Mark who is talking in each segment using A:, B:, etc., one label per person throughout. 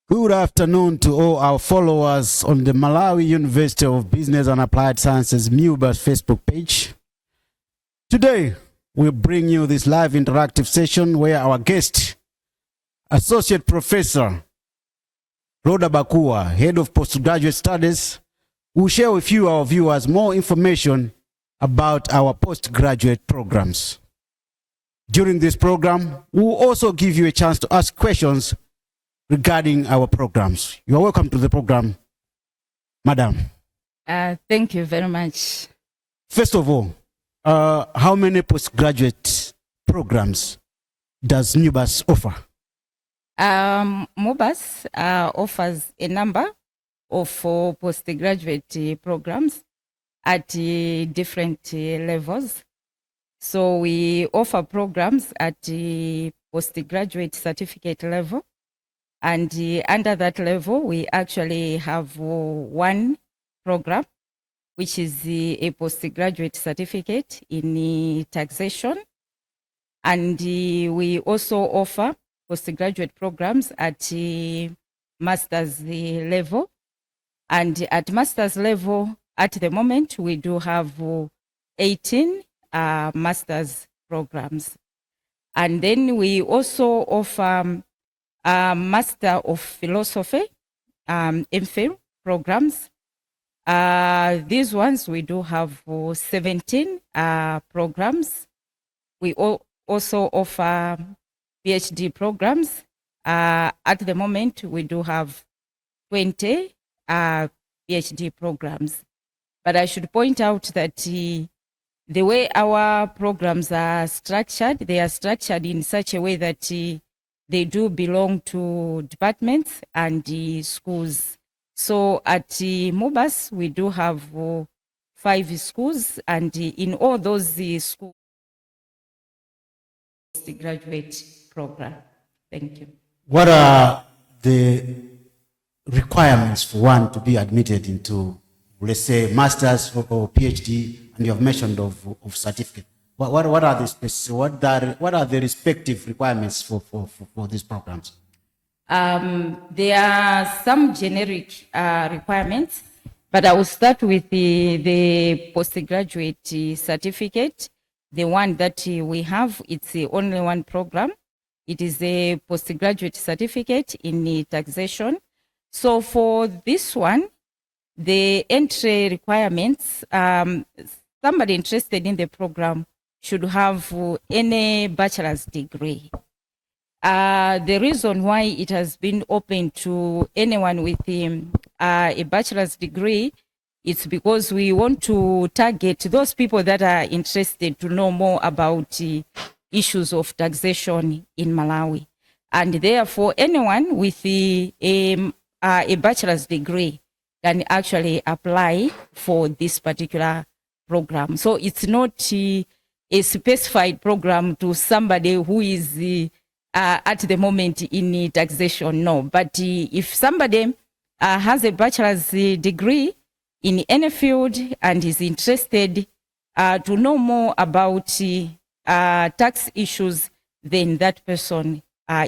A: Good afternoon to all our followers on the Malawi University of Business and Applied Sciences MUBAS Facebook page. Today, we'll bring you this live interactive session where our guest, Associate Professor Rhoda Bakuwa, Head of Postgraduate Studies, will share with you, our viewers, more information about our postgraduate programs. During this program, we'll also give you a chance to ask questions regarding our programs. You are welcome to the program, Madam.
B: Thank you very much.
A: First of all, how many postgraduate programs does MUBAS offer?
B: MUBAS offers a number of postgraduate programs at different levels. So we offer programs at the postgraduate certificate level. And under that level, we actually have one program, which is a postgraduate certificate in taxation. And we also offer postgraduate programs at the master's level. And at master's level, at the moment, we do have 18 master's programs. And then we also offer Master of Philosophy, MPhil programs. These ones, we do have 17 programs. We also offer PhD programs. At the moment, we do have 20 PhD programs. But I should point out that the way our programs are structured, they are structured in such a way that they do belong to departments and schools. So at MUBAS, we do have 5 schools, and in all those schools, the graduate program. Thank you.
A: What are the requirements for one to be admitted into, let's say, master's or PhD, and you have mentioned of certificate? What are the respective requirements for these programs?
B: There are some generic requirements, but I will start with the postgraduate certificate. The one that we have, it's the only one program. It is a postgraduate certificate in taxation. So for this one, the entry requirements, somebody interested in the program should have any bachelor's degree. The reason why it has been open to anyone with a bachelor's degree is because we want to target those people that are interested to know more about issues of taxation in Malawi. And therefore, anyone with a bachelor's degree can actually apply for this particular program. So it's not a specified program to somebody who is at the moment in taxation, no. But if somebody has a bachelor's degree in any field and is interested to know more about tax issues, then that person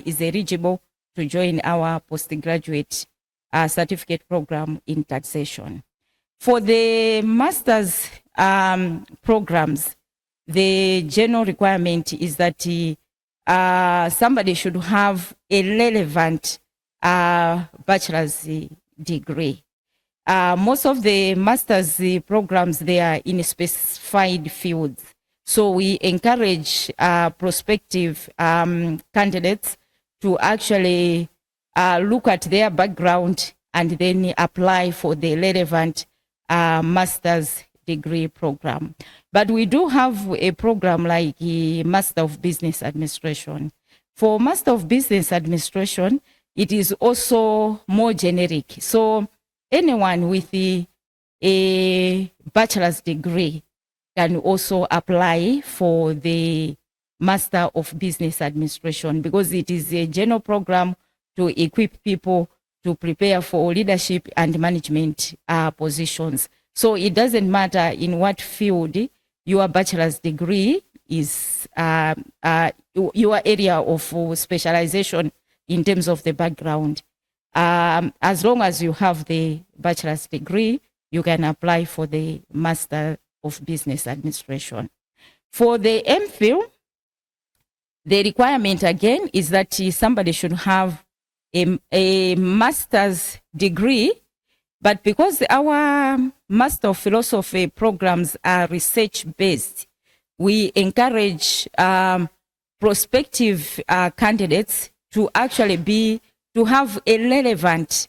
B: is eligible to join our postgraduate certificate program in taxation. For the master's programs, the general requirement is that somebody should have a relevant bachelor's degree. Most of the master's programs, they are in specified fields. So we encourage prospective candidates to actually look at their background and then apply for the relevant master's degree program. But we do have a program like the Master of Business Administration. For Master of Business Administration, it is also more generic. So anyone with a bachelor's degree can also apply for the Master of Business Administration, because it is a general program to equip people to prepare for leadership and management positions. So it doesn't matter in what field your bachelor's degree is, your area of specialization in terms of the background. As long as you have the bachelor's degree, you can apply for the Master of Business Administration. For the MPhil, the requirement again is that somebody should have a master's degree, but because our Master of Philosophy programs are research-based, we encourage prospective candidates to actually to have a relevant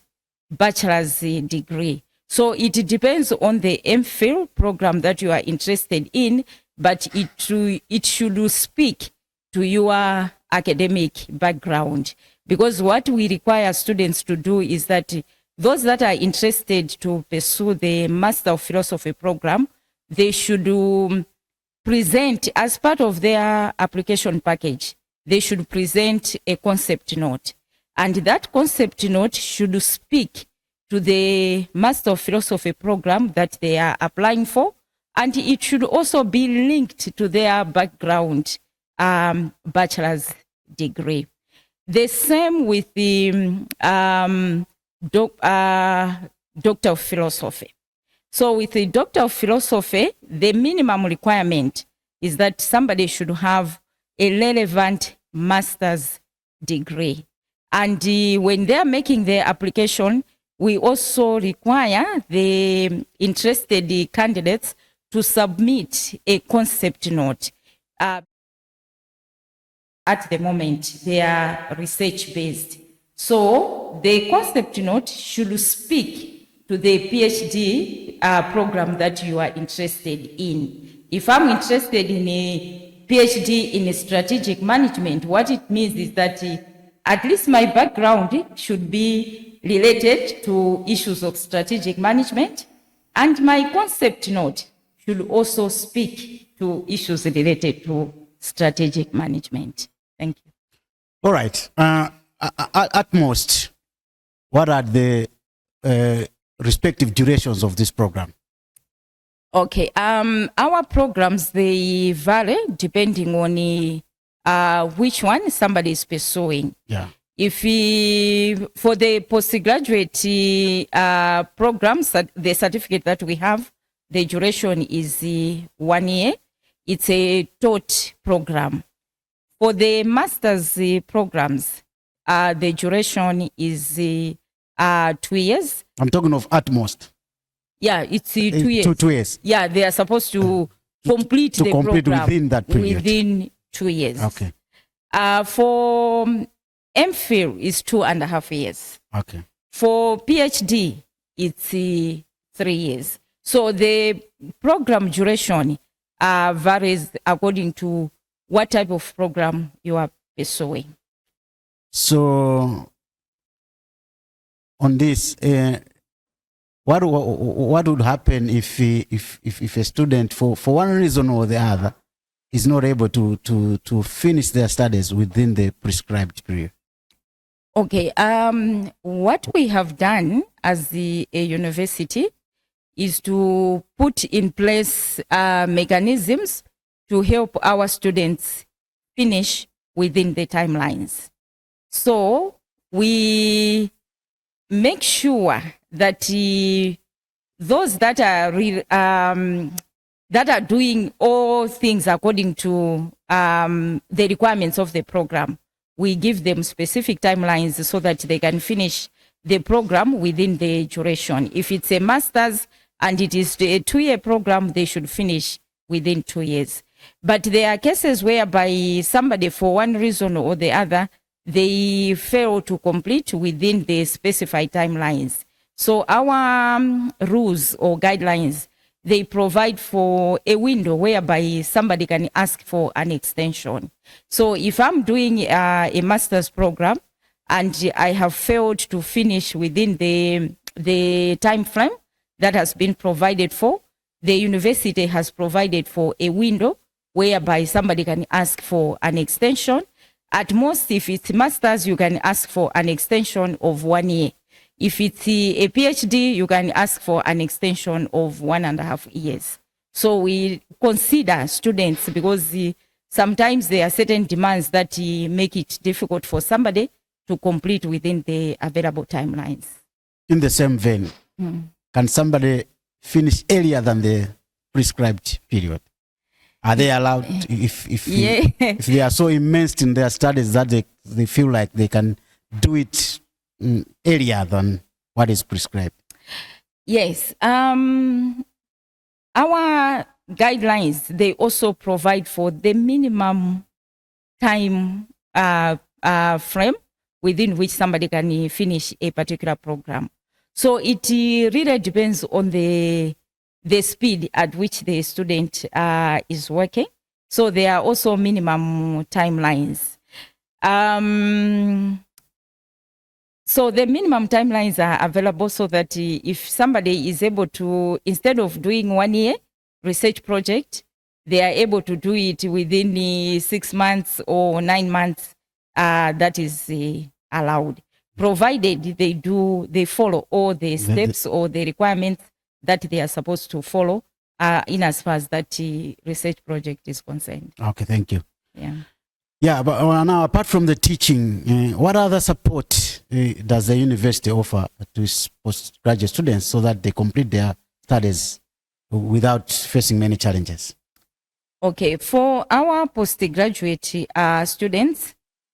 B: bachelor's degree. So it depends on the MPhil program that you are interested in, but it should speak to your academic background. Because what we require students to do is that those that are interested to pursue the Master of Philosophy program, they should present, as part of their application package, they should present a concept note. And that concept note should speak to the Master of Philosophy program that they are applying for, and it should also be linked to their background bachelor's degree. The same with the Doctor of Philosophy. So with the Doctor of Philosophy, the minimum requirement is that somebody should have a relevant master's degree. And when they're making their application, we also require the interested candidates to submit a concept note. At the moment, they are research-based. So the concept note should speak to the PhD program that you are interested in. If I'm interested in a PhD in strategic management, what it means is that at least my background should be related to issues of strategic management, and my concept note should also speak to issues related to strategic management. Thank you.
A: All right. At most, what are the respective durations of this program?
B: Okay. Our programs, they vary depending on which one somebody is pursuing.
A: Yeah.
B: If for the postgraduate programs, the certificate that we have, the duration is 1 year. It's a taught program. For the master's programs, the duration is 2 years.
A: I'm talking of at most.
B: Yeah, it's 2 years.
A: 2 years.
B: Yeah, they are supposed to complete the program
A: within that period.
B: Within 2 years.
A: Okay.
B: For MPhil, it's 2.5 years.
A: Okay.
B: For PhD, it's 3 years. So the program duration varies according to what type of program you are pursuing.
A: So on this, what would happen if a student, for one reason or the other, is not able to finish their studies within the prescribed period?
B: Okay. What we have done as a university is to put in place mechanisms to help our students finish within the timelines. So we make sure that those that are doing all things according to the requirements of the program, we give them specific timelines so that they can finish the program within the duration. If it's a master's and it is a 2-year program, they should finish within 2 years. But there are cases whereby somebody, for one reason or the other, they fail to complete within the specified timelines. So our rules or guidelines, they provide for a window whereby somebody can ask for an extension. So if I'm doing a master's program and I have failed to finish within the time frame that has been provided for, the university has provided for a window whereby somebody can ask for an extension. At most, if it's master's, you can ask for an extension of 1 year. If it's a PhD, you can ask for an extension of 1.5 years. So we consider students because sometimes there are certain demands that make it difficult for somebody to complete within the available timelines.
A: In the same vein, can somebody finish earlier than the prescribed period? Are they allowed, if they are so immersed in their studies that they feel like they can do it earlier than what is prescribed?
B: Yes. Our guidelines, they also provide for the minimum time frame within which somebody can finish a particular program. So it really depends on the speed at which the student is working. So there are also minimum timelines. So the minimum timelines are available so that if somebody is able to, instead of doing 1 year research project, they are able to do it within 6 months or 9 months, that is allowed, provided they follow all the steps or the requirements that they are supposed to follow in as far as that research project is concerned.
A: Okay, thank you.
B: Yeah.
A: Yeah, but now apart from the teaching, what other support does the university offer to its postgraduate students so that they complete their studies without facing many challenges?
B: Okay, for our postgraduate students,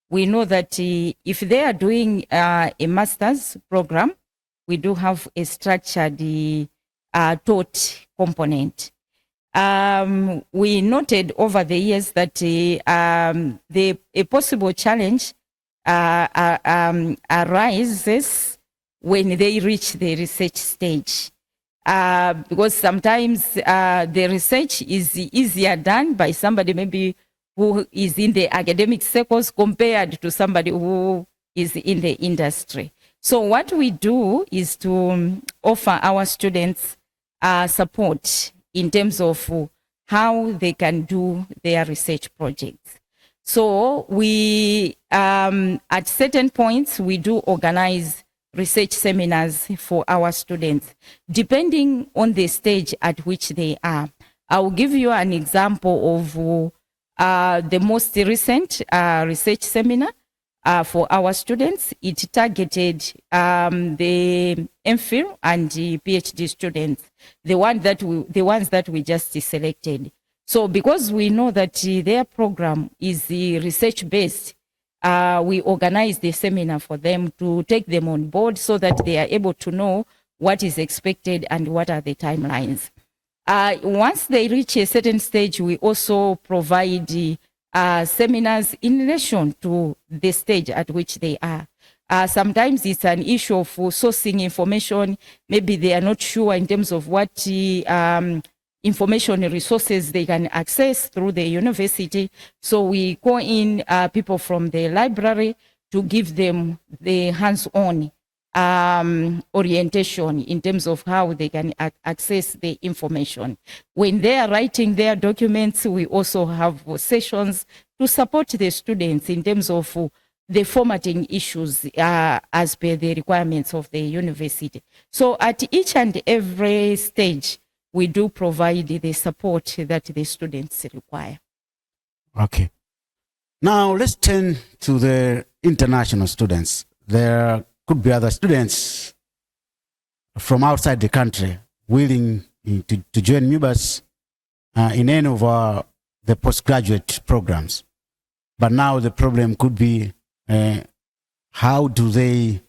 B: we know that if they are doing a master's program, we do have a structured taught component. We noted over the years that a possible challenge arises when they reach the research stage. Because sometimes the research is easier done by somebody maybe who is in the academic circles compared to somebody who is in the industry. So what we do is to offer our students support in terms of how they can do their research projects. So we, at certain points, we do organize research seminars for our students, depending on the stage at which they are. I will give you an example of the most recent research seminar for our students. It targeted the MPhil and the PhD students, the ones that we just selected. So because we know that their program is research-based, we organize the seminar for them to take them on board so that they are able to know what is expected and what are the timelines. Once they reach a certain stage, we also provide seminars in relation to the stage at which they are. Sometimes it's an issue of sourcing information. Maybe they are not sure in terms of what information resources they can access through the university. So we call in people from the library to give them the hands-on orientation in terms of how they can access the information. When they are writing their documents, we also have sessions to support the students in terms of the formatting issues as per the requirements of the university. So at each and every stage, we do provide the support that the students require.
A: Okay. Now let's turn to the international students. There could be other students from outside the country willing to join MUBAS in any of the postgraduate programs. But now the problem could be how do they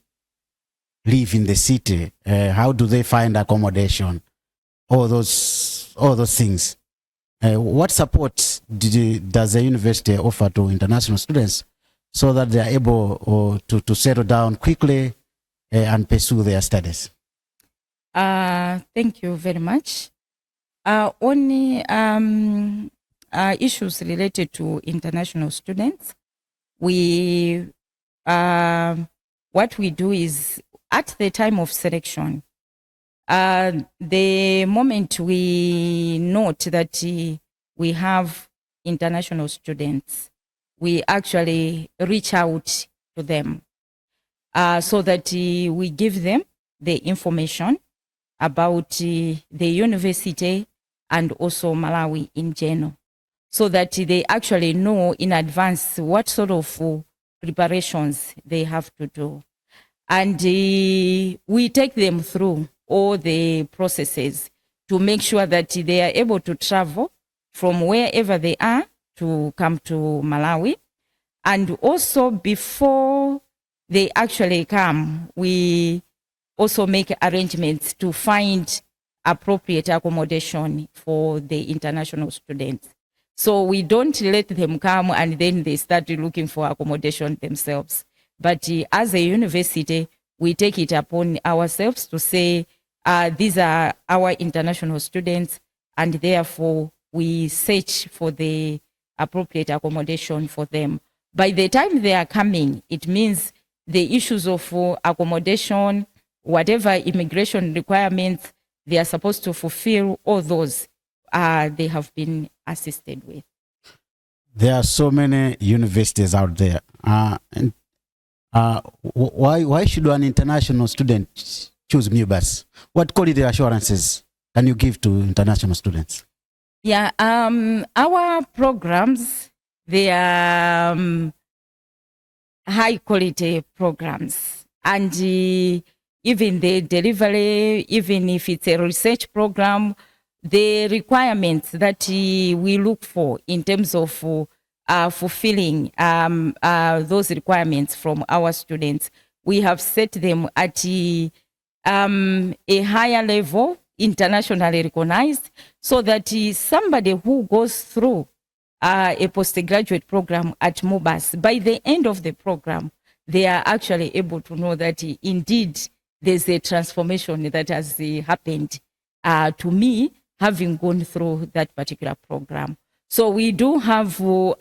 A: live in the city? How do they find accommodation? All those things. What support does the university offer to international students so that they are able to settle down quickly and pursue their studies?
B: Thank you very much. Only issues related to international students, what we do is at the time of selection, the moment we note that we have international students, we actually reach out to them so that we give them the information about the university and also Malawi in general, so that they actually know in advance what sort of preparations they have to do. And we take them through all the processes to make sure that they are able to travel from wherever they are to come to Malawi. And also before they actually come, we also make arrangements to find appropriate accommodation for the international students. So we don't let them come and then they start looking for accommodation themselves. But as a university, we take it upon ourselves to say, these are our international students, and therefore we search for the appropriate accommodation for them. By the time they are coming, it means the issues of accommodation, whatever immigration requirements they are supposed to fulfill, all those they have been assisted with.
A: There are so many universities out there. Why should an international student choose MUBAS? What quality assurances can you give to international students?
B: Yeah, our programs, they are high quality programs, and even the delivery, even if it's a research program, the requirements that we look for in terms of fulfilling those requirements from our students, we have set them at a higher level, internationally recognized, so that somebody who goes through a postgraduate program at MUBAS, by the end of the program, they are actually able to know that indeed there's a transformation that has happened to me, having gone through that particular program. So we do have if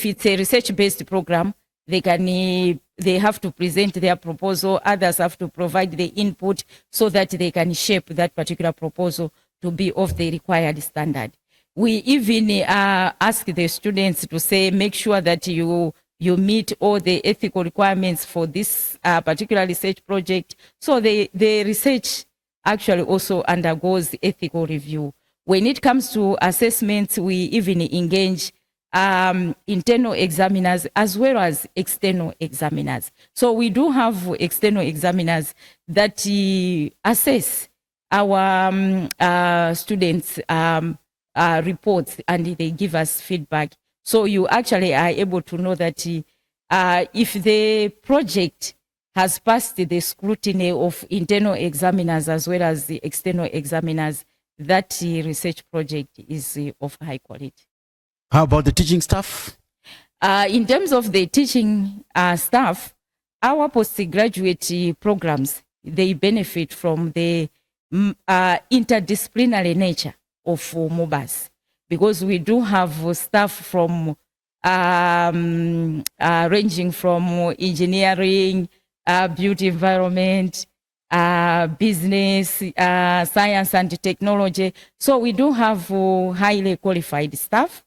B: it's a research-based program, they have to present their proposal. Others have to provide the input so that they can shape that particular proposal to be of the required standard. We even ask the students to say, make sure that you meet all the ethical requirements for this particular research project. So the research actually also undergoes ethical review. When it comes to assessments, we even engage internal examiners as well as external examiners. So we do have external examiners that assess our students' reports, and they give us feedback. So you actually are able to know that if the project has passed the scrutiny of internal examiners as well as the external examiners, that research project is of high quality.
A: How about the teaching staff?
B: In terms of the teaching staff, our postgraduate programs, they benefit from the interdisciplinary nature of MUBAS, because we do have staff from ranging from engineering, built environment, business, science and technology. So we do have highly qualified staff.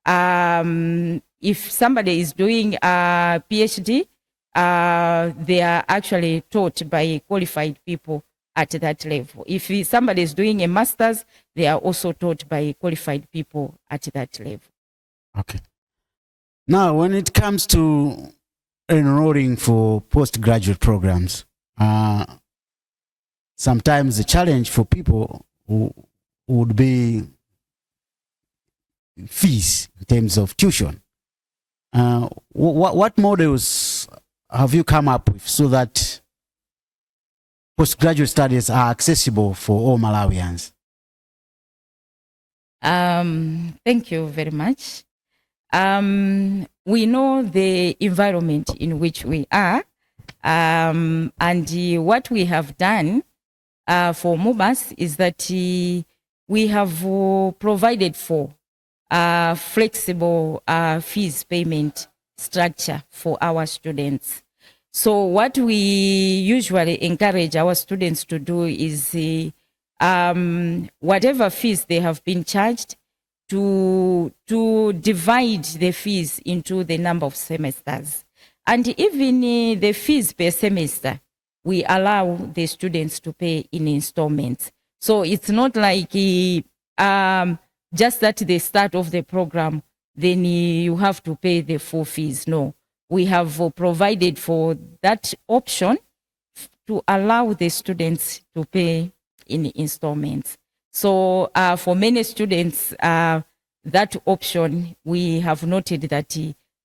B: If somebody is doing a PhD, they are actually taught by qualified people at that level. If somebody is doing a master's, they are also taught by qualified people at that level.
A: Okay. Now, when it comes to enrolling for postgraduate programs, sometimes the challenge for people would be fees in terms of tuition. What models have you come up with so that postgraduate studies are accessible for all Malawians?
B: Thank you very much. We know the environment in which we are, and what we have done for MUBAS is that we have provided for flexible fees payment structure for our students. So what we usually encourage our students to do is whatever fees they have been charged, to divide the fees into the number of semesters. And even the fees per semester, we allow the students to pay in installments. So it's not like just at the start of the program, then you have to pay the full fees. No, we have provided for that option to allow the students to pay in installments. So for many students, that option, we have noted that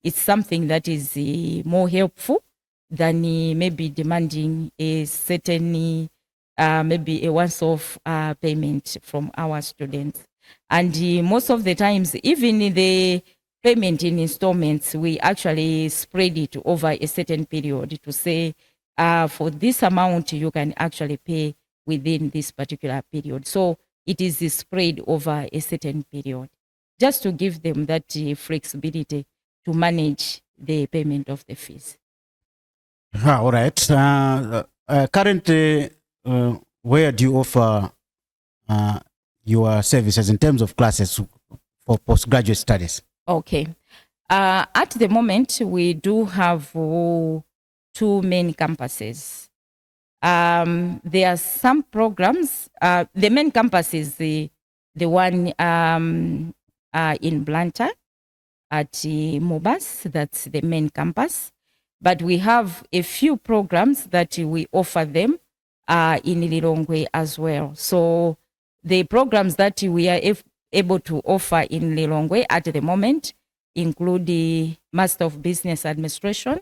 B: it's something that is more helpful than maybe demanding a certain, maybe a once-off payment from our students. And most of the times, even in the payment in installments, we actually spread it over a certain period to say, for this amount, you can actually pay within this particular period. So it is spread over a certain period, just to give them that flexibility to manage the payment of the fees.
A: All right. Currently, where do you offer your services in terms of classes for postgraduate studies?
B: Okay. At the moment, we do have 2 main campuses. There are some programs. The main campus is the one in Blantyre at MUBAS. That's the main campus. But we have a few programs that we offer them in Lilongwe as well. So the programs that we are able to offer in Lilongwe at the moment include the Master of Business Administration,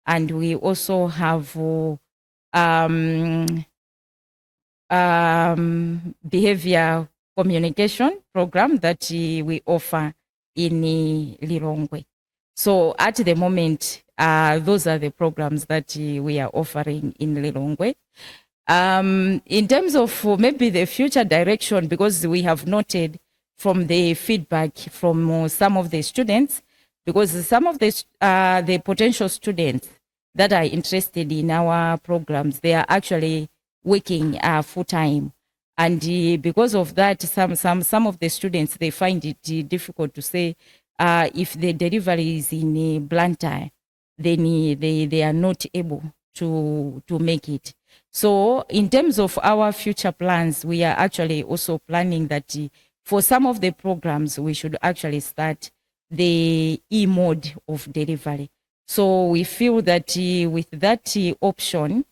B: and we also have behavior communication program that we offer in Lilongwe. So at the moment, those are the programs that we are offering in Lilongwe. In terms of maybe the future direction, because we have noted from the feedback from some of the students, because some of the potential students that are interested in our programs, they are actually working full-time. And because of that, some of the students, they find it difficult to say if the delivery is in Blantyre, then they are not able to make it. So in terms of our future plans, we are actually also planning that for some of the programs, we should actually start the e-mode of delivery. So we feel that with that option,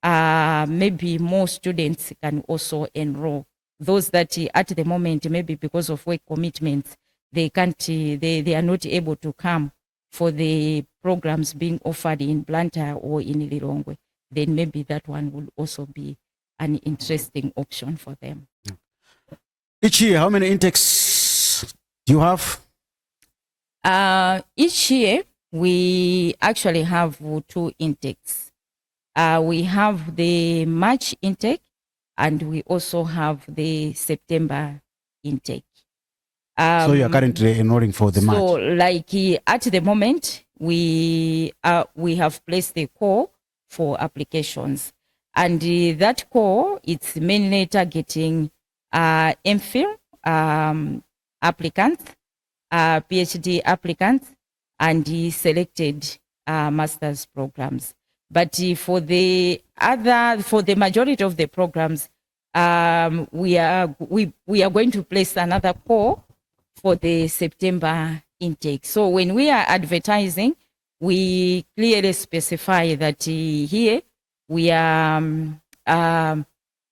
B: maybe more students can also enroll. Those that at the moment, maybe because of work commitments, they can't, they are not able to come for the programs being offered in Blantyre or in Lilongwe, then maybe that one will also be an interesting option for them.
A: Each year, how many intakes do you have?
B: Each year, we actually have 2 intakes. We have the March intake, and we also have the September intake.
A: So you are currently enrolling for the March?
B: So like at the moment, we have placed a call for applications. And that call, it's mainly targeting MPhil applicants, PhD applicants, and selected master's programs. But for the majority of the programs, we are going to place another call for the September intake. So when we are advertising, we clearly specify that here we are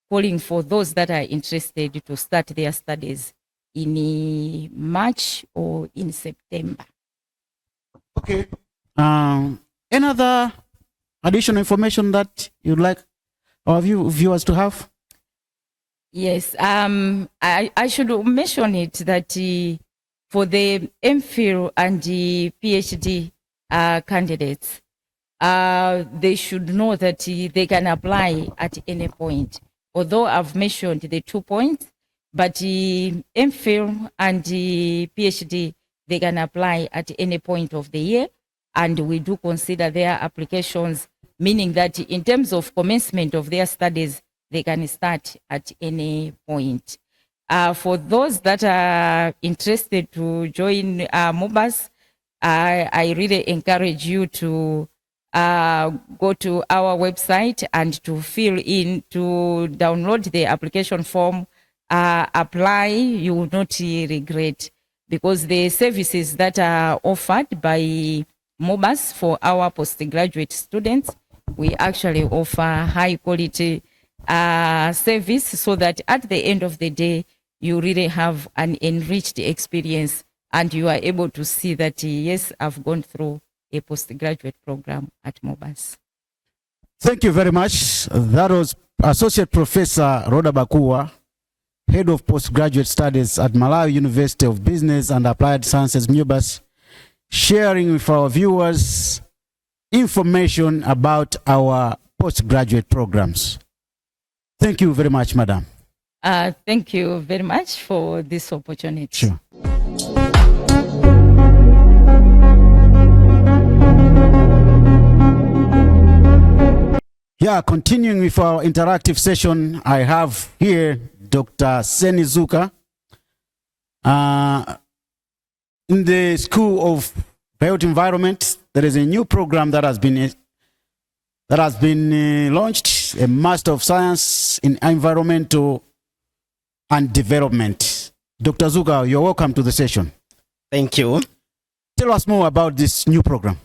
B: calling for those that are interested to start their studies in March or in September.
A: Okay. Any other additional information that you'd like our viewers to have?
B: Yes, I should mention it that for the MPhil and the PhD candidates, they should know that they can apply at any point. Although I've mentioned the 2 points, but MPhil and the PhD, they can apply at any point of the year, and we do consider their applications, meaning that in terms of commencement of their studies, they can start at any point. For those that are interested to join MUBAS, I really encourage you to go to our website and to fill in, to download the application form, apply. You will not regret. because the services that are offered by MUBAS for our postgraduate students, we actually offer high quality service so that at the end of the day, you really have an enriched experience and you are able to see that, yes, I've gone through a postgraduate program at MUBAS.
A: Thank you very much. That was Associate Professor Rhoda Bakuwa, Head of Postgraduate Studies at Malawi University of Business and Applied Sciences, MUBAS, sharing with our viewers information about our postgraduate programs. Thank you very much, Madam.
B: Thank you very much for this opportunity.
A: Sure. Yeah, continuing with our interactive session, I have here Dr. Sane Zuka. In the School of Built Environment, there is a new program that has been launched, a Master of Science in Environmental and Development. Dr. Zuka, you're welcome to the session.
C: Thank you.
A: Tell us more about this new program.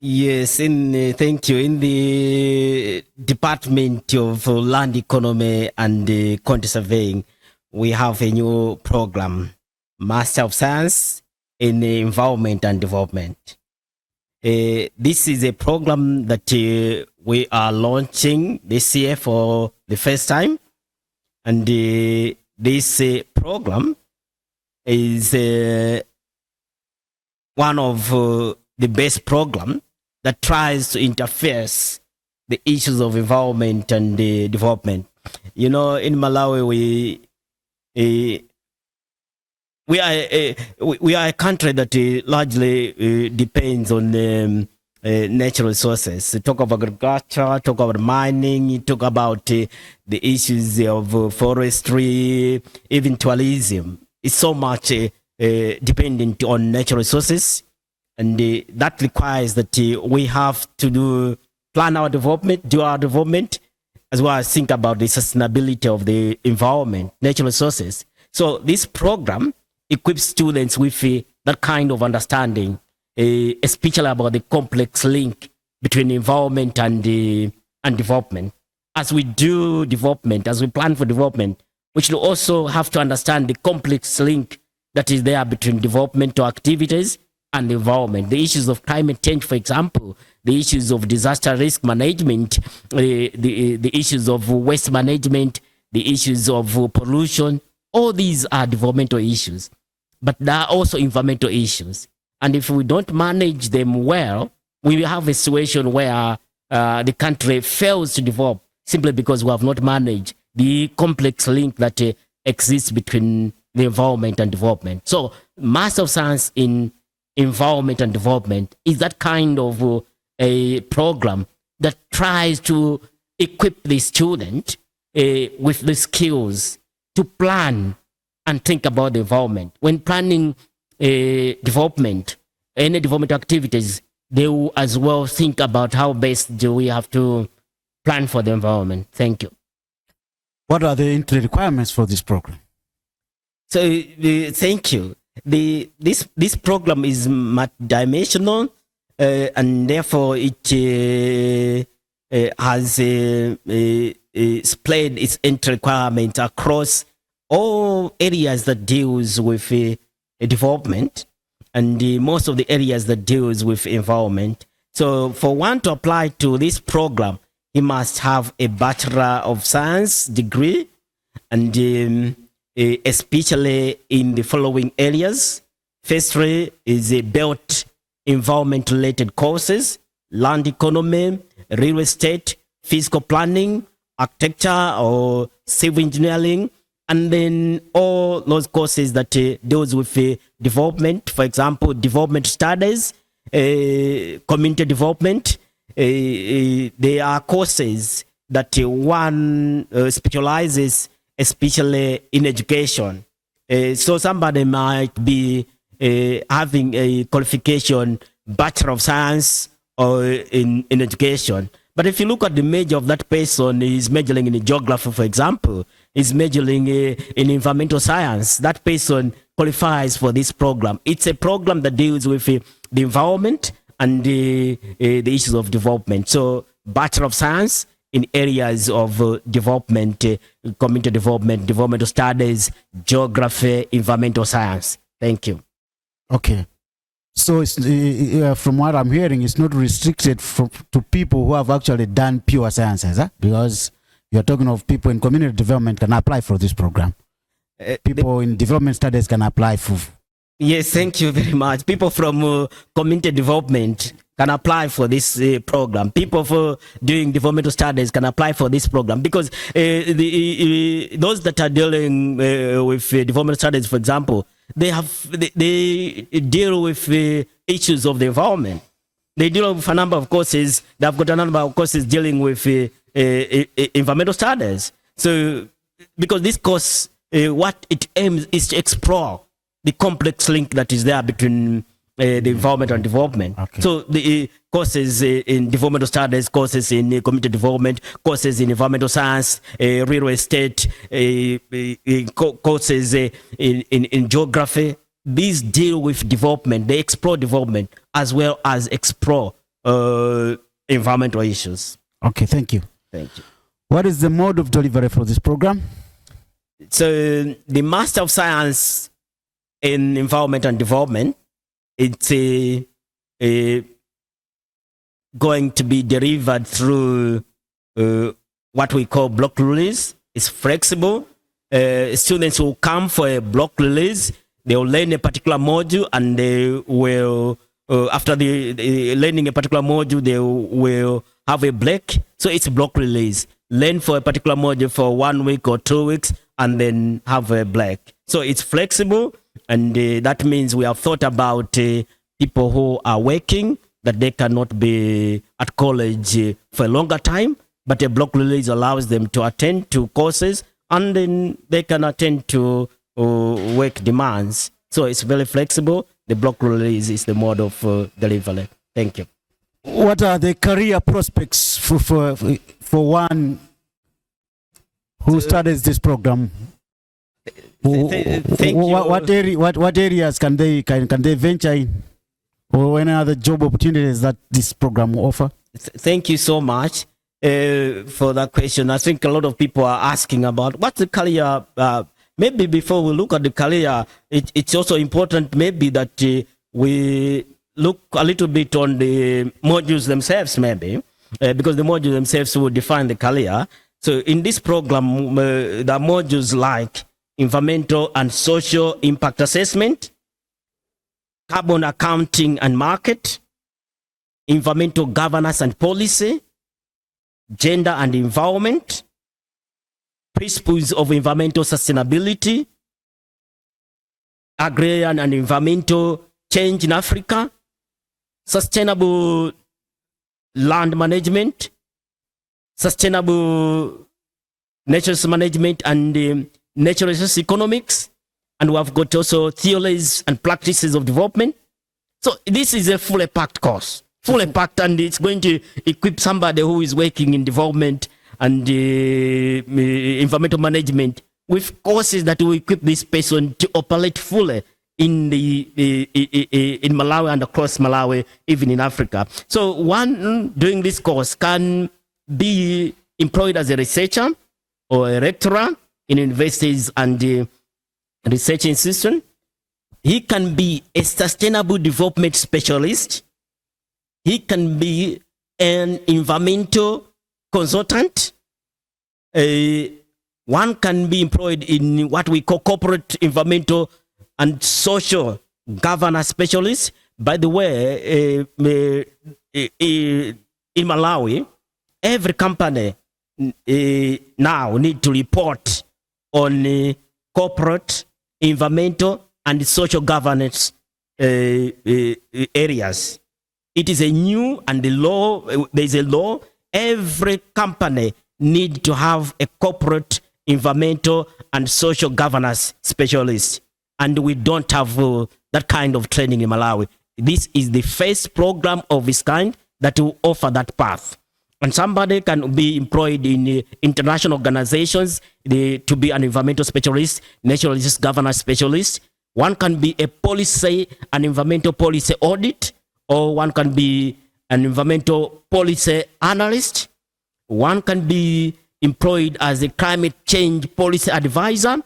C: Yes, thank you. In the Department of Land Economy and County Surveying, we have a new program, Master of Science in Environment and Development. This is a program that we are launching this year for the first time. And this program is one of the best program that tries to interface the issues of environment and development. You know, in Malawi, we are a country that largely depends on natural resources. We talk about agriculture, talk about mining, talk about the issues of forestry, even tourism. It's so much dependent on natural resources. And that requires that we have to plan our development, do our development, as well as think about the sustainability of the environment, natural resources. So this program equips students with that kind of understanding, especially about the complex link between environment and development. As we do development, as we plan for development, we should also have to understand the complex link that is there between developmental activities and the environment. The issues of climate change, for example, the issues of disaster risk management, the issues of waste management, the issues of pollution, all these are developmental issues. But there are also environmental issues. And if we don't manage them well, we will have a situation where the country fails to develop simply because we have not managed the complex link that exists between the environment and development. So, Master of Science in Environment and Development is that kind of a program that tries to equip the student with the skills to plan and think about the environment. When planning development, any development activities, they will as well think about how best do we have to plan for the environment. Thank you.
A: What are the entry requirements for this program?
C: So, thank you. This program is multidimensional, and therefore it has spread its entry requirement across all areas that deals with development, and most of the areas that deals with environment. So, for one to apply to this program, he must have a Bachelor of Science degree, and especially in the following areas. Firstly is a built environment related courses, land economy, real estate, physical planning, architecture or civil engineering, and then all those courses that deals with development, for example, development studies, community development. There are courses that one specializes especially in education. So somebody might be having a qualification Bachelor of Science or in education, But if you look at the major of that person, is majoring in geography, for example, is majoring in environmental science, that person qualifies for this program. It's a program that deals with the environment and the issues of development. So Bachelor of Science in areas of development, community development, developmental studies, geography, environmental science. Thank you.
A: Okay. So it's, from what I'm hearing, it's not restricted to people who have actually done pure sciences, huh? Because you're talking of people in community development can apply for this program. People in development studies can apply for.
C: Yes, thank you very much. People from community development can apply for this program. People for doing developmental studies can apply for this program because those that are dealing with developmental studies, for example, they deal with issues of the environment. They deal with a number of courses. They've got a number of courses dealing with environmental studies. So, because this course, what it aims is to explore the complex link that is there between the environment and development. Okay. So the courses in developmental studies, courses in community development, courses in environmental science, real estate, courses in geography, these deal with development. They explore development as well as explore environmental issues.
A: Okay, thank you.
C: Thank you.
A: What is the mode of delivery for this program?
C: So the Master of Science in Environment and Development, it's going to be delivered through what we call block release. It's flexible. Students will come for a block release. They will learn a particular module, and they will, after the learning a particular module, they will have a break. So it's a block release. Learn for a particular module for 1 week or 2 weeks, and then have a break. So it's flexible. And that means we have thought about people who are working, that they cannot be at college for a longer time, but a block release allows them to attend to courses, and then they can attend to work demands. So it's very flexible. The block release is the mode of delivery. Thank you.
A: What are the career prospects for one who studies this program?
C: Thank you.
A: What areas can they venture in, or any other job opportunities that this program will offer?
C: Thank you so much for that question. I think a lot of people are asking about what's the career. Maybe before we look at the career, it's also important maybe that we look a little bit on the modules themselves, maybe because the modules themselves will define the career. So in this program, the modules like environmental and social impact assessment, carbon accounting and market, environmental governance and policy, gender and environment, principles of environmental sustainability, agrarian and environmental change in Africa, sustainable land management, sustainable natural resource management and natural resource economics, and we have got also theories and practices of development. So this is a fully packed course, fully packed, and it's going to equip somebody who is working in development and environmental management with courses that will equip this person to operate fully in in Malawi and across Malawi, even in Africa. So one doing this course can be employed as a researcher or a lecturer in universities and research institutions. He can be a sustainable development specialist. He can be an environmental consultant. One can be employed in what we call corporate environmental and social governance specialist. By the way, in Malawi, every company now need to report on corporate, environmental, and social governance areas. It is a new and the law. There is a law. Every company need to have a corporate, environmental, and social governance specialist, and we don't have that kind of training in Malawi. This is the first program of its kind that will offer that path. And somebody can be employed in international organizations to be an environmental specialist, natural resource governance specialist. One can be an environmental policy audit, or one can be an environmental policy analyst. One can be employed as a climate change policy advisor.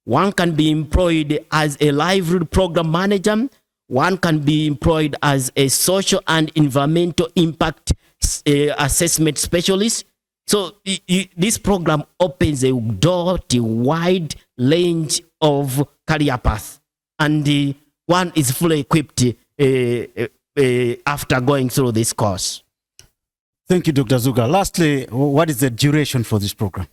C: One can be employed as a livelihood program manager. One can be employed as a social and environmental impact assessment specialist. So this program opens a door to a wide range of career paths, and one is fully equipped after going through this course.
A: Thank you, Dr. Zuka. Lastly, what is the duration for this program?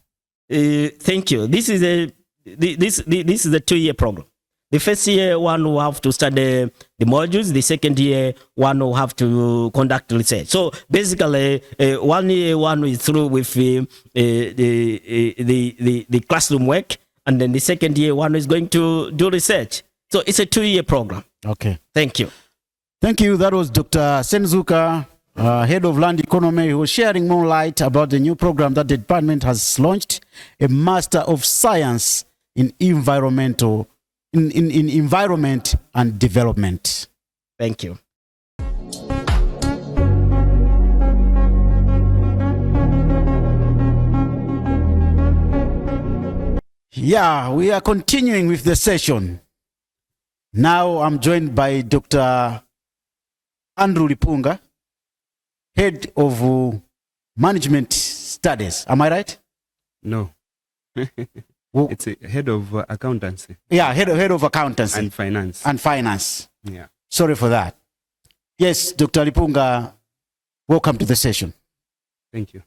C: Thank you. This is a 2-year program. The first year, one will have to study the modules. The second year, one will have to conduct research. So basically, 1 year, one is through with the classroom work, and then the second year, one is going to do research. So it's a 2-year program.
A: Okay.
C: Thank you.
A: Thank you. That was Dr. Sane Zuka, Head of Land Economy, who was sharing more light about the new program that the department has launched, a Master of Science in Environment and Development.
C: Thank you.
A: Yeah, we are continuing with the session. Now I'm joined by Dr. Andrew Lipunga, Head of Management Studies. Am I right?
D: No. It's a head of accountancy.
A: Yeah, head of accountancy.
D: And finance.
A: And finance.
D: Yeah.
A: Sorry for that. Yes, Dr. Lipunga, welcome to the session.
D: Thank you.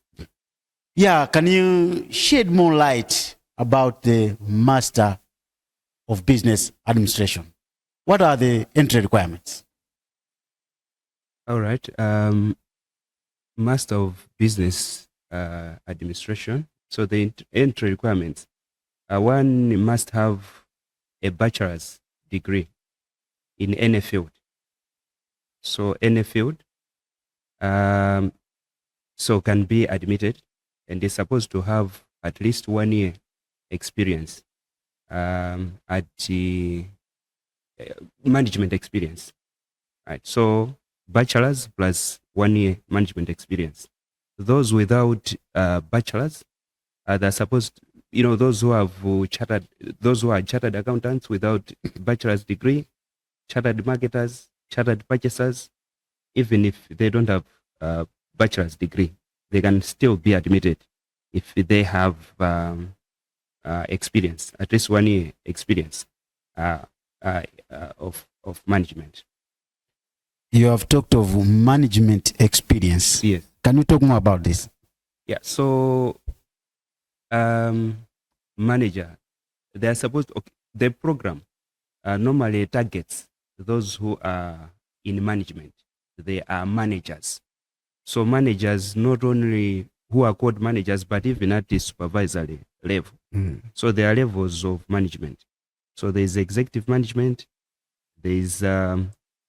A: Yeah, can you shed more light about the Master of Business Administration? What are the entry requirements?
D: All right. Master of Business Administration. So the entry requirements. One must have a bachelor's degree in any field. So any field, so can be admitted, and is supposed to have at least 1 year experience at the management experience. Right. So bachelor's plus 1 year management experience. Those without bachelor's, they're supposed, those who are chartered accountants without bachelor's degree, chartered marketers, chartered purchasers, even if they don't have bachelor's degree, they can still be admitted if they have experience, at least 1 year experience of management.
A: You have talked of management experience.
D: Yes.
A: Can you talk more about this?
D: Yeah. So manager, they are supposed to, the program normally targets those who are in management. They are managers. So managers, not only who are called managers, but even at the supervisory level. So there are levels of management. So there is executive management, there is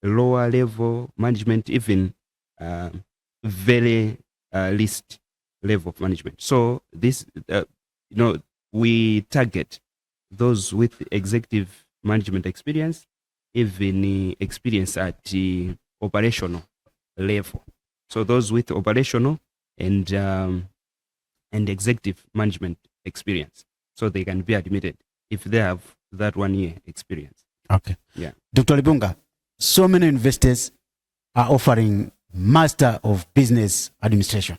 D: lower level management, even very least level of management. So this, we target those with executive management experience, even experience at the operational level. So those with operational and executive management experience, so they can be admitted if they have that 1 year experience.
A: Okay.
D: Yeah.
A: Dr. Lipunga, so many investors are offering Master of Business Administration.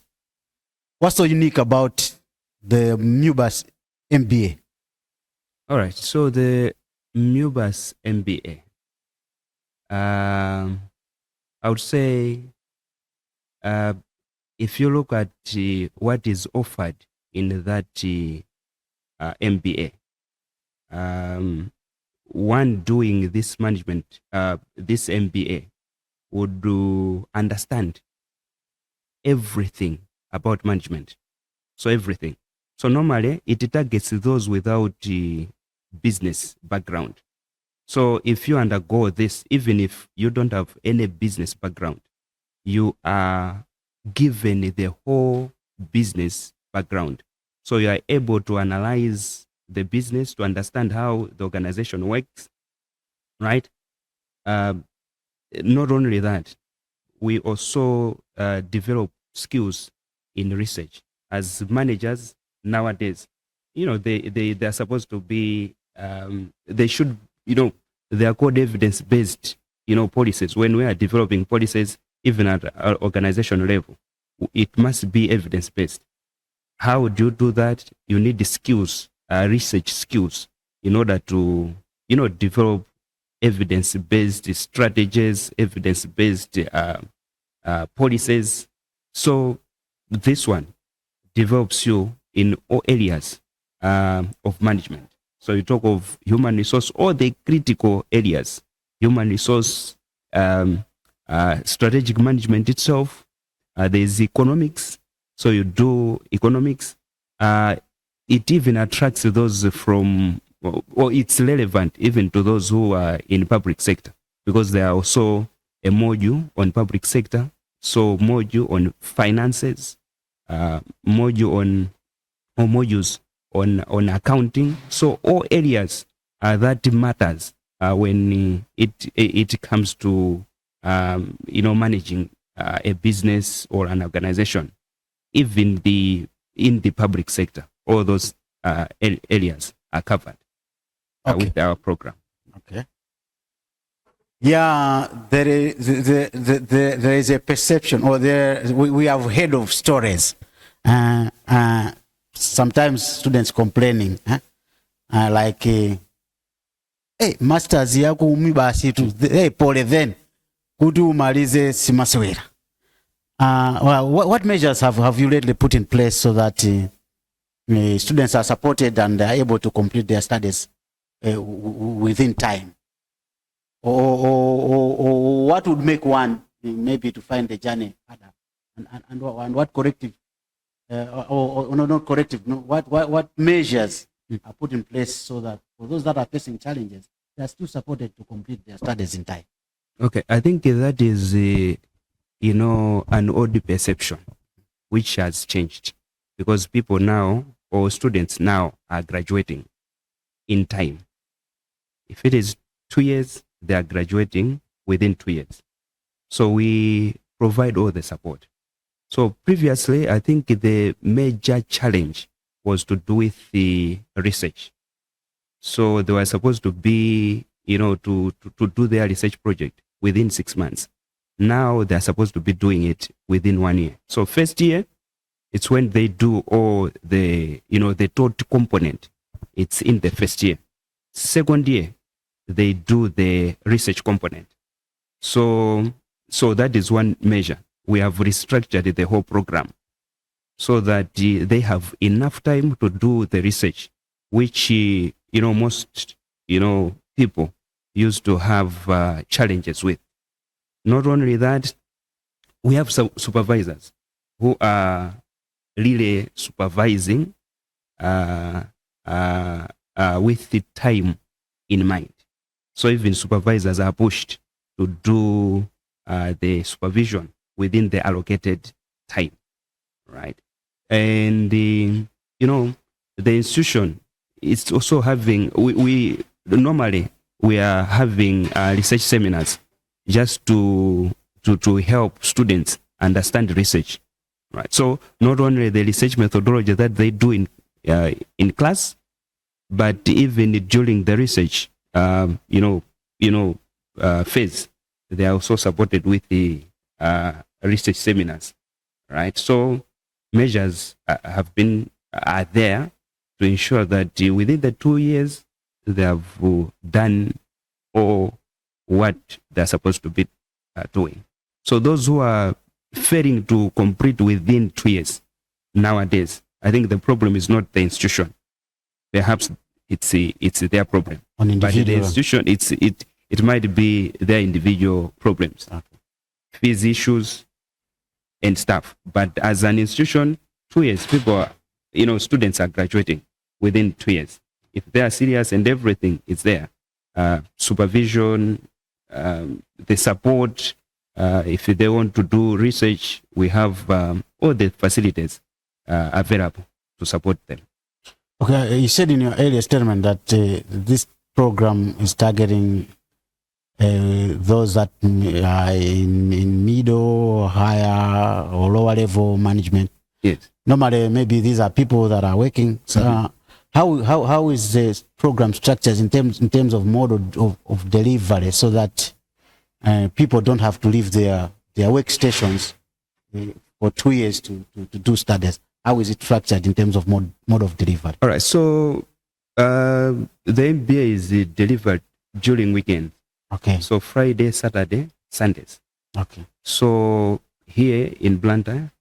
A: What's so unique about the MUBAS MBA?
D: All right. So the MUBAS MBA, I would say, if you look at what is offered in that MBA, one doing this management, this MBA would understand everything about management. So everything. So normally it targets those without business background. So if you undergo this, even if you don't have any business background, you are given the whole business background. So you are able to analyze the business to understand how the organization works, right? Not only that, we also develop skills in research. As managers nowadays, they're supposed to be, they should, they are called evidence-based, policies. When we are developing policies, even at our organization level, it must be evidence-based. How do you do that? You need the skills, research skills, in order to, develop evidence-based strategies, evidence-based policies. So this one develops you in all areas of management. So you talk of human resource, all the critical areas, human resource, strategic management itself. There's economics. So you do economics. It even attracts those from, or it's relevant even to those who are in public sector, because there are also a module on public sector, so module on finances, modules on accounting. So all areas that matters when it comes to managing a business or an organization, even in the public sector. All those areas are covered with our program.
A: Okay. Yeah, there is a perception, or we have heard of stories. Sometimes students complaining, like, hey, masters yako MUBAS tu, hey, pole then, kutu umalize simaswera. What measures have you lately put in place so that students are supported and are able to complete their studies within time? Or what would make one maybe to find the journey harder? And what corrective, not corrective, no, what measures are put in place so that for those that are facing challenges, they are still supported to complete their studies in time?
D: Okay, I think that is, an old perception which has changed, because people now, or students now, are graduating in time. If it is 2 years, they are graduating within 2 years. So we provide all the support. So previously, I think the major challenge was to do with the research. So they were supposed to be, to do their research project within 6 months. Now they're supposed to be doing it within 1 year. So first year, it's when they do all the, the taught component. It's in the first year. Second year, they do the research component. So that is one measure. We have restructured the whole program so that they have enough time to do the research, which, most, people used to have challenges with. Not only that, we have some supervisors who are really supervising with the time in mind. So even supervisors are pushed to do the supervision within the allocated time, right? And the institution is also having, we normally are having research seminars just to help students understand research, right? So not only the research methodology that they do in class, but even during the research, phase, they are also supported with the research seminars, right? So measures are there to ensure that within the 2 years they have done all what they're supposed to be doing. So those who are failing to complete within 2 years nowadays, I think the problem is not the institution. Perhaps it's their problem. But the institution, it might be their individual problems, fees issues and stuff. But as an institution, 2 years, students are graduating within 2 years. If they are serious and everything is there, supervision, the support, If they want to do research, we have all the facilities available to support them.
A: Okay, you said in your earlier statement that this program is targeting those that are in middle, higher, or lower level management.
D: Yes.
A: Normally, maybe these are people that are working. So, how is the program structured in terms of mode of delivery, so that people don't have to leave their workstations for 2 years to do studies? How is it structured in terms of mode of delivery?
D: All right. So the MBA is delivered during weekends.
A: Okay.
D: So Friday, Saturday, Sundays.
A: Okay.
D: So here in Blantyre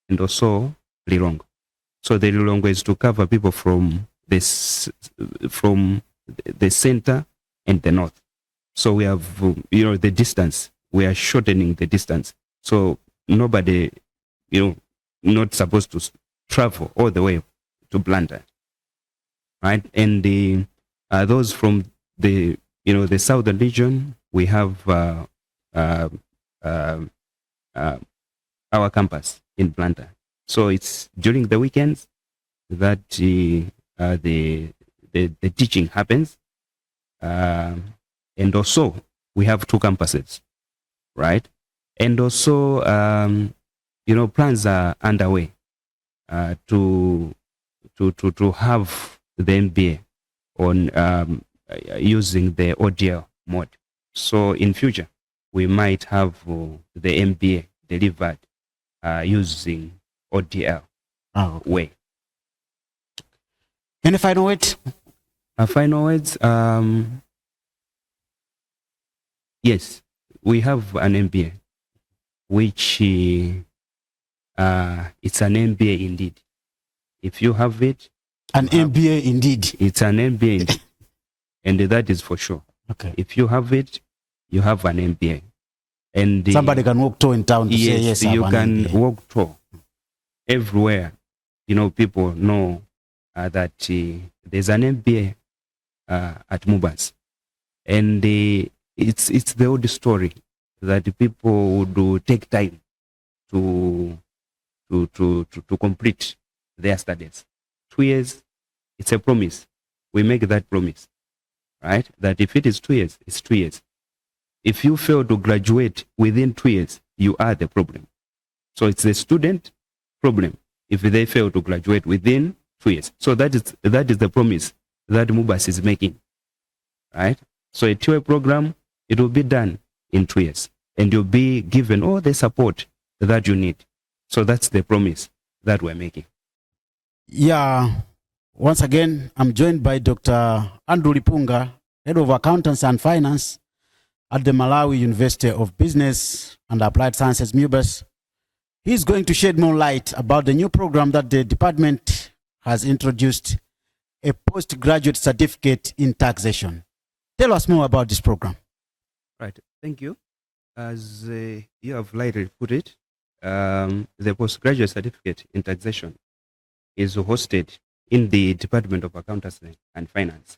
D: and also Lilongwe. So the Lilongwe is to cover people from the center and the north. So we have, the distance. We are shortening the distance. So nobody, not supposed to travel all the way to Blantyre, right? And those from the southern region, we have our campus in Blantyre. So it's during the weekends that the teaching happens, and also we have 2 campuses, right? And also plans are underway to have the MBA on using the ODL mode. So in future, we might have the MBA delivered using ODL way.
A: Any final words?
D: Final words? Yes, we have an MBA, which it's an MBA indeed. If you have it,
A: an MBA indeed.
D: It's an MBA indeed. And that is for sure.
A: Okay.
D: If you have it, you have an MBA. And
A: somebody can walk tour in town to say yes.
D: You can walk tour everywhere. People know that there's an MBA at MUBAS, and it's the old story that people would take time to complete their studies. 2 years, it's a promise. We make that promise, right? That if it is 2 years, it's 2 years. If you fail to graduate within 2 years, you are the problem. So it's the student problem if they fail to graduate within 2 years. So that is the promise that MUBAS is making, right? So a 2-year program, it will be done in 2 years, and you'll be given all the support that you need. So that's the promise that we're making.
A: Yeah. Once again, I'm joined by Dr. Andrew Lipunga, Head of Accountancy and Finance at the Malawi University of Business and Applied Sciences, MUBAS. He's going to shed more light about the new program that the department has introduced, a postgraduate certificate in taxation. Tell us more about this program.
D: Right. Thank you. As you have lightly put it, the postgraduate certificate in taxation is hosted in the Department of Accountancy and Finance,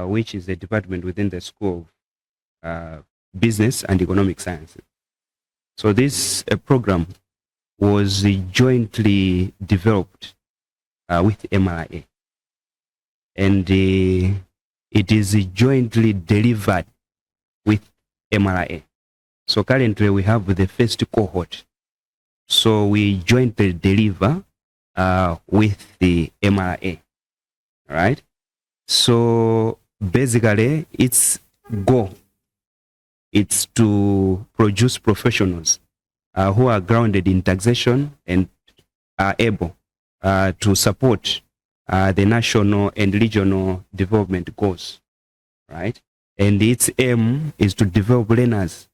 D: which is a department within the School of Business and Economic Sciences. So this program was jointly developed with MRA, and it is jointly delivered with MRA. So currently we have the first cohort. So we jointly deliver with the MRA, right? So basically its goal, it's to produce professionals who are grounded in taxation and are able to support the national and regional development goals, right? And its aim is to develop learners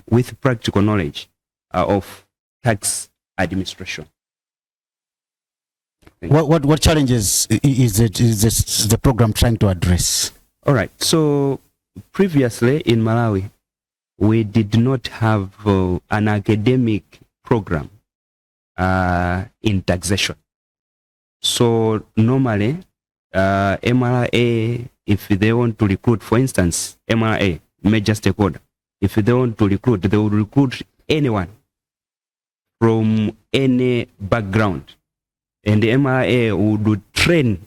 D: with practical knowledge of tax administration.
A: What challenges is the program trying to address?
D: All right. So previously in Malawi, we did not have an academic program in taxation. So normally, MRA, if they want to recruit, for instance, MRA, major stakeholder, if they want to recruit, they will recruit anyone from any background. And the MRA would train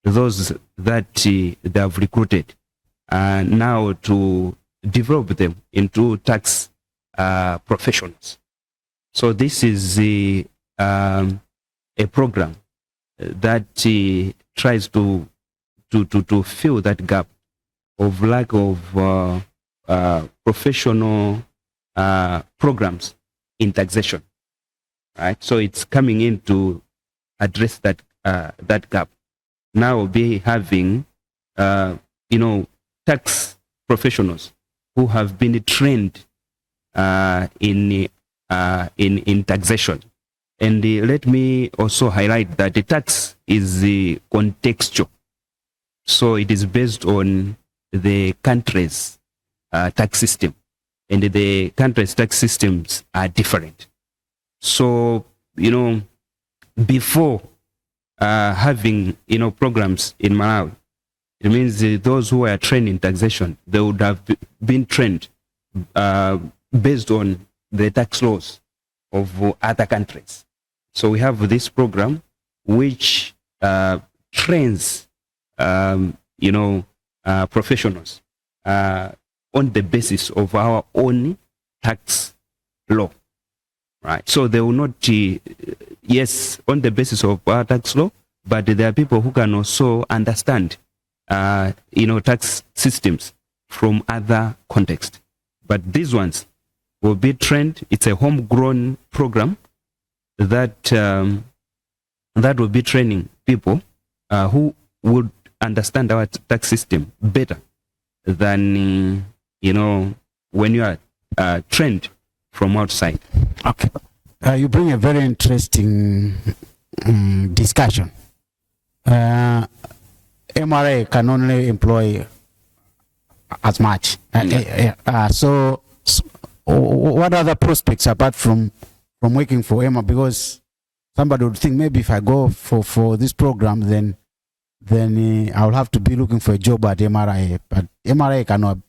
D: those that they have recruited now to develop them into tax professionals. So this is a program that tries to fill that gap of lack of professional programs in taxation, right? So it's coming in to address that that gap. Now be having tax professionals who have been trained in taxation. And let me also highlight that the tax is contextual. So it is based on the country's tax system, and the country's tax systems are different. So, before having, programs in Malawi, it means those who are trained in taxation, they would have been trained based on the tax laws of other countries. So we have this program which trains, professionals on the basis of our own tax law, right? So they will not, yes, on the basis of our tax law, but there are people who can also understand, tax systems from other contexts. But these ones will be trained. It's a homegrown program that that will be training people who would understand our tax system better than when you are trained from outside.
A: Okay. You bring a very interesting discussion. MRA can only employ as much. So what are the prospects apart from working for EMA? Because somebody would think maybe if I go for this program, then I'll have to be looking for a job at MRA. But MRA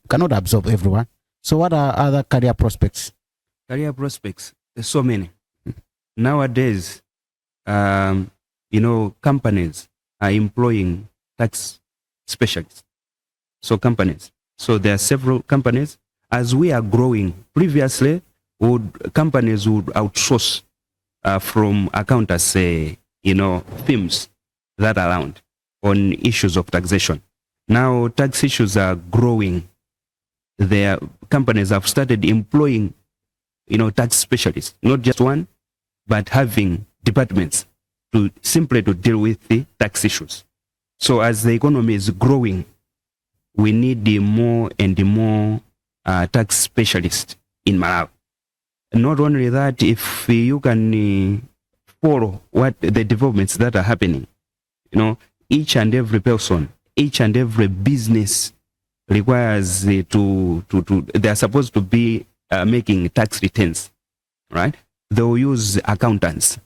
A: cannot absorb everyone. So what are other career prospects?
D: Career prospects, there's so many. Nowadays, companies are employing tax specialists. So there are several companies. As we are growing, previously, companies would outsource from accountants, firms that are around on issues of taxation. Now, tax issues are growing. Their companies have started employing, tax specialists, not just one, but having departments to deal with the tax issues. So as the economy is growing, we need more and more tax specialists in Malawi. Not only that, if you can follow what the developments that are happening, each and every person, each and every business requires they are supposed to be making tax returns, right? They will use accountants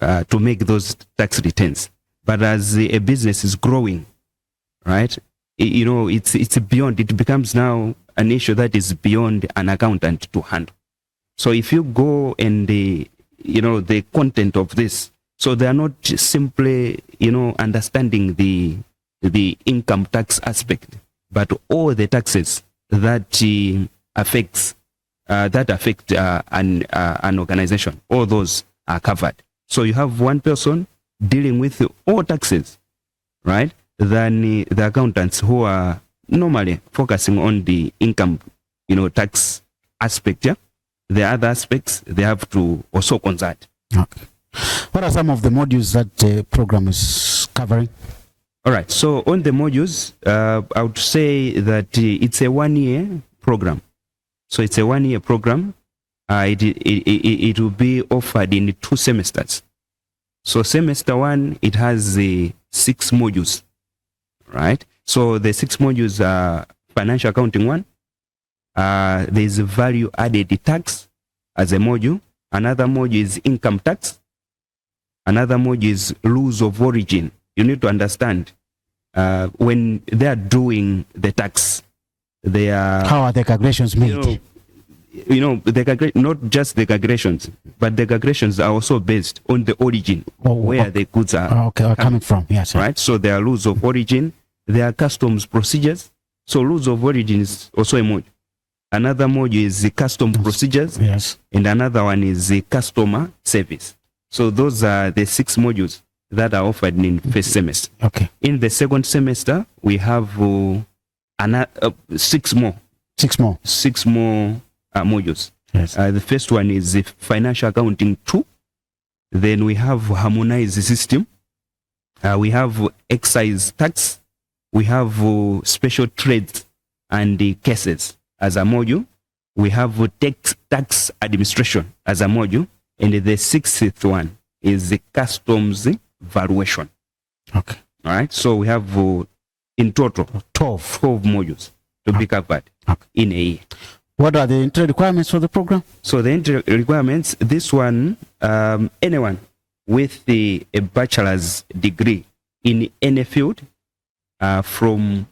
D: to make those tax returns. But as a business is growing, right, it's beyond, it becomes now an issue that is beyond an accountant to handle. So if you go and the content of this, so they are not simply, understanding the income tax aspect, but all the taxes that affect an organization, all those are covered. So you have one person dealing with all taxes, right? Than the accountants who are normally focusing on the income, tax aspect. Yeah, the other aspects they have to also consult.
A: Okay. What are some of the modules that the program is covering?
D: All right. So on the modules, I would say that it's a 1-year program. So it's a 1-year program. It will be offered in 2 semesters. So semester 1, it has 6 modules, right? So the 6 modules are financial accounting 1. There's value added tax as a module. Another module is income tax. Another module is rules of origin. You need to understand when they are doing the tax, They are,
A: How are the calculations made?
D: not just the calculations, but the calculations are also based on the origin where the goods are
A: coming from. Yes.
D: Right. So there are rules of origin. There are customs procedures. So rules of origin is also a module. Another module is the custom procedures.
A: Yes.
D: And another one is the customer service. So those are the 6 modules that are offered in first semester.
A: Okay.
D: In the second semester, we have 6 more.
A: 6 more.
D: 6 more modules.
A: Yes.
D: The first one is the financial accounting 2. Then we have harmonized system. We have excise tax. We have special trades and the cases as a module. We have tax administration as a module. And the 6th one is the customs valuation.
A: Okay.
D: All right. So we have in total 12 modules to be covered in a year.
A: What are the entry requirements for the program?
D: So the entry requirements, this one, anyone with a bachelor's degree in any field from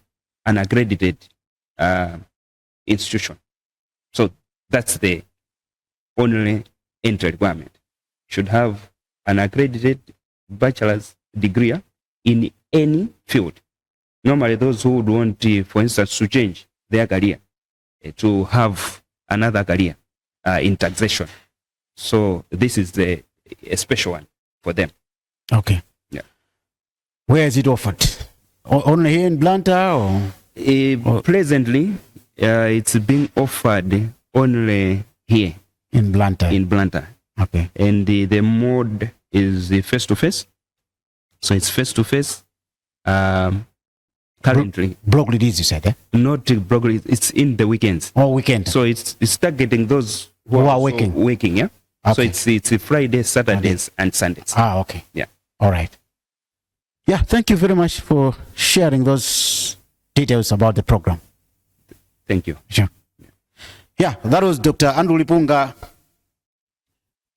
D: an accredited institution. So that's the only entry requirement. Should have an accredited bachelor's degree in any field. Normally those who would want, for instance, to change their career, to have another career in taxation. So this is a special one for them.
A: Okay.
D: Yeah.
A: Where is it offered? Only here in Blantyre or?
D: Presently, it's being offered only here.
A: In Blantyre.
D: In Blantyre.
A: Okay.
D: And the mode is the face-to-face. So it's face-to-face. Currently.
A: Block release, you said, eh?
D: Not block release. It's in the weekends.
A: Oh, weekend.
D: So it's targeting those
A: who are working.
D: Working, yeah.
A: Okay.
D: So it's Fridays, Saturdays, and Sundays.
A: Okay.
D: Yeah.
A: All right. Yeah, thank you very much for sharing those details about the program.
D: Thank you.
A: Sure. Yeah, that was Dr. Andrew Lipunga,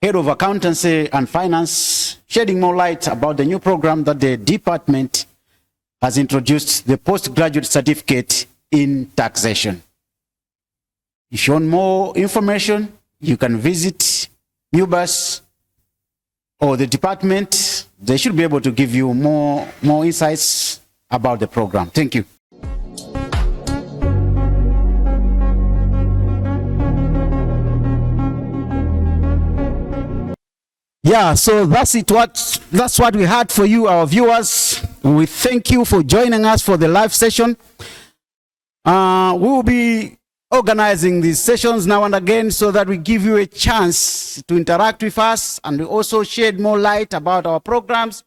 A: Head of Accountancy and Finance, shedding more light about the new program that the department has introduced, the Postgraduate Certificate in Taxation. If you want more information, you can visit MUBAS or the department. They should be able to give you more insights about the program. Thank you. Yeah, so that's it. That's what we had for you, our viewers. We thank you for joining us for the live session. We will be organizing these sessions now and again so that we give you a chance to interact with us, and we also shed more light about our programs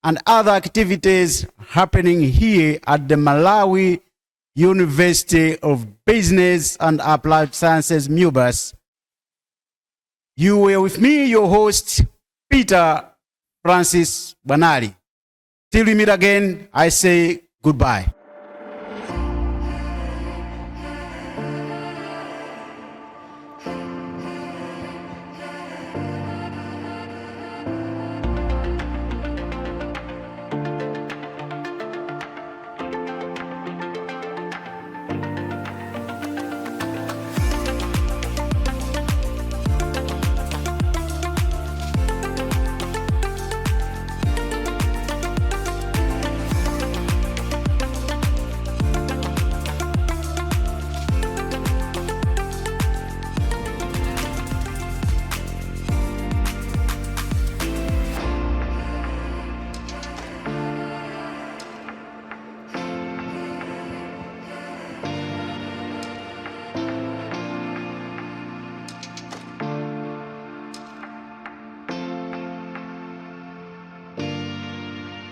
A: and other activities happening here at the Malawi University of Business and Applied Sciences, MUBAS. You were with me, your host, Peter Francis Bwanali. Till we meet again, I say goodbye.